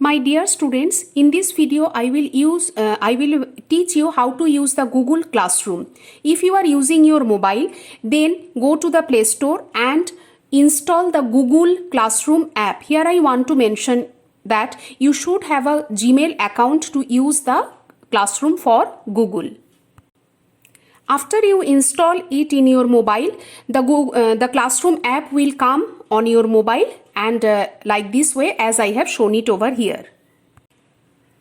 My dear students, in this video I will teach you how to use the Google Classroom. If you are using your mobile, then go to the Play Store and install the Google Classroom app. Here I want to mention that you should have a Gmail account to use the Classroom for Google. After you install it in your mobile, the Classroom app will come on your mobile and like this way as I have shown it over here.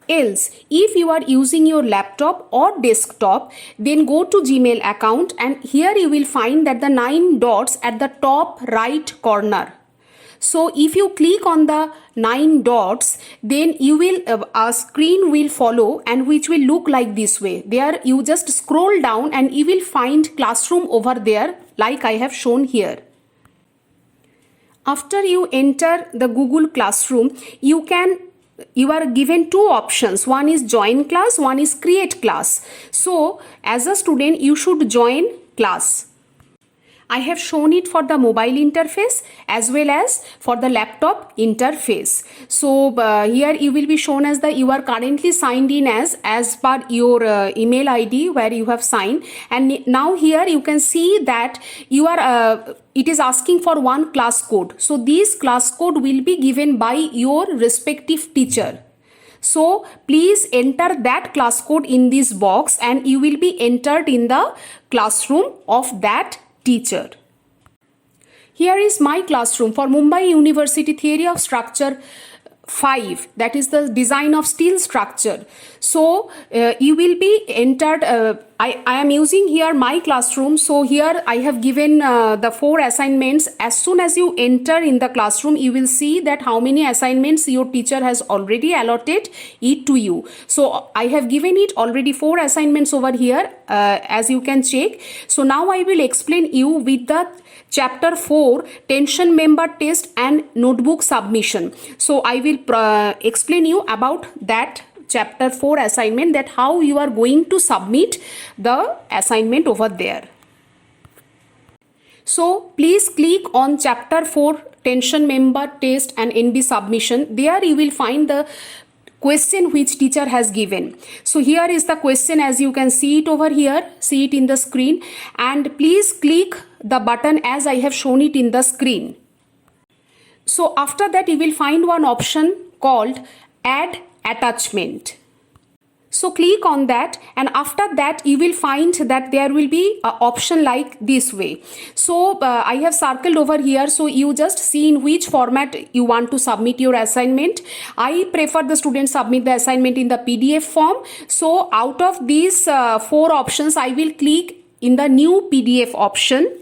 Else, if you are using your laptop or desktop, then go to Gmail account and here you will find that the 9 dots at the top right corner. So if you click on the 9 dots, then you will a screen will follow and which will look like this way. There you just scroll down and you will find Classroom over there like I have shown here. After you enter the Google Classroom, you are given two options. One is join class, one is create class. So as a student, you should join class. I have shown it for the mobile interface as well as for the laptop interface. So here you will be shown as you are currently signed in as per your email ID where you have signed, and now here you can see that you are it is asking for one class code. So this class code will be given by your respective teacher. So please enter that class code in this box and you will be entered in the classroom of that teacher. Here is my classroom for Mumbai University Theory of Structure 5, that is the design of steel structure. So you will be entered. I am using here my classroom. So here I have given the 4 assignments. As soon as you enter in the classroom, you will see that how many assignments your teacher has already allotted it to you. So I have given it already 4 assignments over here as you can check. So now I will explain you with the chapter 4 tension member test and notebook submission. So I will explain you about that chapter 4 assignment, that how you are going to submit the assignment over there. So please click on chapter 4 tension member test and NB submission. There you will find the question which teacher has given. So here is the question as you can see it over here, see it in the screen, and please click the button as I have shown it in the screen. So after that you will find one option called add attachment. So click on that and after that you will find that there will be an option like this way. So I have circled over here, so you just see in which format you want to submit your assignment. I prefer the students submit the assignment in the PDF form. So out of these 4 options, I will click in the new PDF option.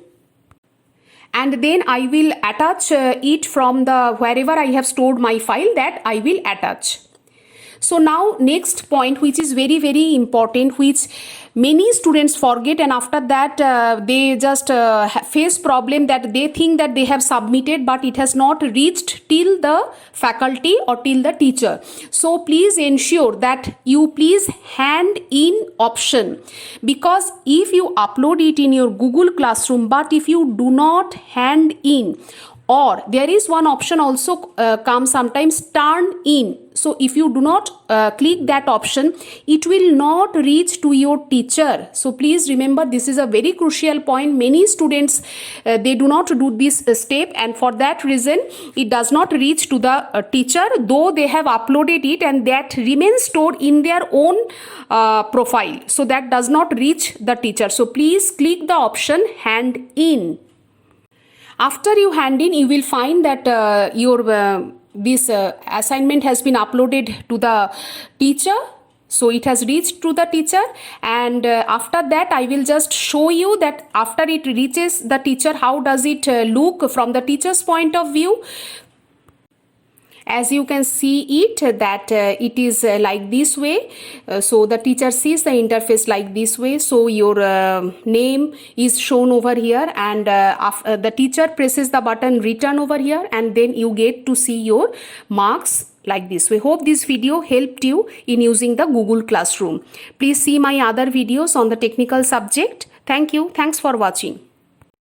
And then I will attach it from the wherever I have stored my file, that I will attach. So now next point, which is very very important, which many students forget, and after that they just face problem that they think that they have submitted but it has not reached till the faculty or till the teacher. So please ensure that you please hand in option, because if you upload it in your Google Classroom but if you do not hand in, or there is one option also comes sometimes, turn in. So if you do not click that option, it will not reach to your teacher. So please remember, this is a very crucial point. Many students they do not do this step, and for that reason it does not reach to the teacher, though they have uploaded it and that remains stored in their own profile. So that does not reach the teacher. So please click the option hand in. After you hand in, you will find that your this assignment has been uploaded to the teacher. So it has reached to the teacher, and after that I will just show you that after it reaches the teacher, how does it look from the teacher's point of view. As you can see it that it is like this way. So the teacher sees the interface like this way. So your name is shown over here, and the teacher presses the button return over here, and then you get to see your marks like this way. Hope this video helped you in using the Google Classroom. Please see my other videos on the technical subject. Thank you. Thanks for watching.